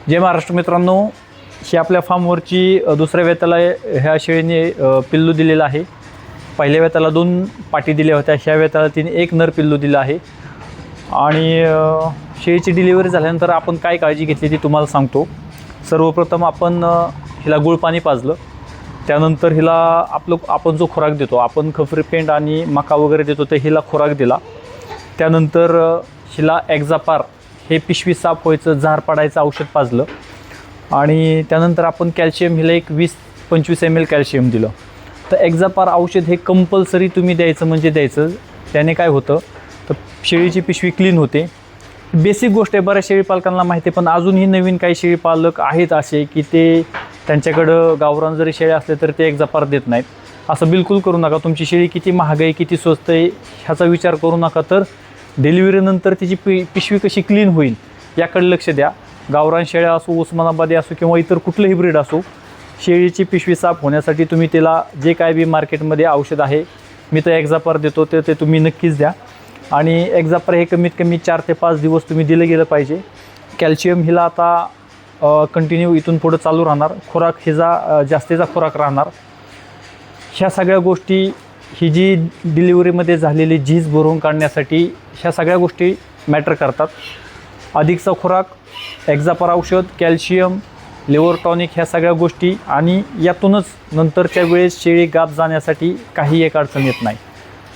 जय महाराष्ट्र मित्रांनो, ही आपल्या फार्मवरची दुसऱ्या वेताला ह्या शेळीने पिल्लू दिलेलं आहे। पहिल्या वेताला 2 पाटी दिल्या होत्या, ह्या वेताला तिने 1 नर पिल्लू दिलं आहे। आणि शेळीची डिलिव्हरी झाल्यानंतर आपण काय काळजी घेतली ती तुम्हाला सांगतो। सर्वप्रथम आपण हिला गुळ पाणी पाजलं, त्यानंतर हिला आपण जो खुराक देतो, आपण खपरी पेंड आणि मका वगैरे देतो ते हिला खुराक दिला। त्यानंतर हिला एक्झापार हे पिशवी साफ व्हायचं, झार पडायचं औषध पाजलं आणि त्यानंतर आपण कॅल्शियम हिला एक 20-25 ml कॅल्शियम दिलं। तर एक्झापार औषध हे कंपल्सरी तुम्ही द्यायचं म्हणजे द्यायचं। त्याने काय होतं तर शेळीची पिशवी क्लीन होते। बेसिक गोष्ट आहे, बऱ्याच शेळी पालकांना माहिती आहे, पण अजूनही नवीन काही शेळी पालक आहेत असे की ते त्यांच्याकडं गावरान जरी शेळ्या असले तर ते एक्झापार देत नाहीत। असं बिलकुल करू नका। तुमची शेळी किती महाग आहे, किती स्वस्त आहे ह्याचा विचार करू नका, तर डिलिव्हरीनंतर तिची पिशवी कशी क्लीन होईल याकडे लक्ष द्या। गावरान शेळ्या असो, उस्मानाबादी असो किंवा इतर कुठलंही ब्रीड असो, शेळीची पिशवी साफ होण्यासाठी तुम्ही तिला जे काय बी मार्केटमध्ये औषध आहे, मी तर एक्झापार देतो ते तुम्ही नक्कीच द्या। आणि एक्झापार हे कमीत कमी 4 ते 5 दिवस तुम्ही दिलं गेलं पाहिजे। कॅल्शियम हिला आता कंटिन्यू इथून पुढं चालू राहणार, खुराक हिचा जास्तीचा खुराक राहणार। ह्या सगळ्या गोष्टी ही जी डिलिव्हरीमध्ये झालेली झीज भरून काढण्यासाठी ह्या सगळ्या गोष्टी मॅटर करतात। अधिकचा खुराक, एक्झापार औषध, कॅल्शियम, लिव्हर टॉनिक ह्या सगळ्या गोष्टी, आणि यातूनच नंतरच्या वेळेस शेळी गाभ जाण्यासाठी काही एक अडचण येत नाही।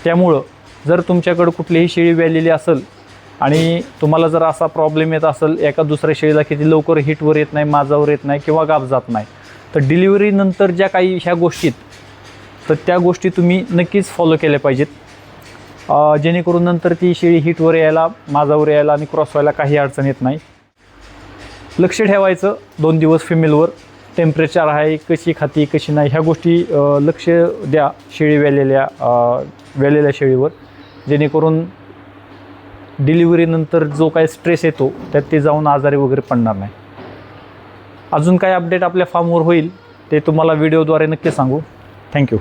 त्यामुळं जर तुमच्याकडं कुठलीही शेळी व्यालेली असेल आणि तुम्हाला जर असा प्रॉब्लेम येत असेल, एका दुसऱ्या शेळीला किती लवकर हिटवर येत नाही, माजावर येत नाही किंवा गाभ जात नाही, तर डिलिव्हरीनंतर ज्या काही ह्या गोष्टीत तर त्या गोष्टी तुम्ही नक्कीच फॉलो केल्या पाहिजेत, जेणेकरून नंतर ती शेळी हिटवर यायला, माजावर यायला आणि क्रॉस व्हायला काही अडचण येत नाही। लक्ष ठेवायचं 2 दिवस फिमेलवर, टेम्परेचर आहे, कशी खाती कशी नाही ह्या गोष्टी लक्ष द्या शेळी व्यालेल्या शेळीवर, जेणेकरून डिलिव्हरीनंतर जो काही स्ट्रेस येतो त्यात ते जाऊन आजारी वगैरे पडणार नाही। अजून काय अपडेट आपल्या फार्मवर होईल ते तुम्हाला व्हिडिओद्वारे नक्की सांगू। थँक्यू।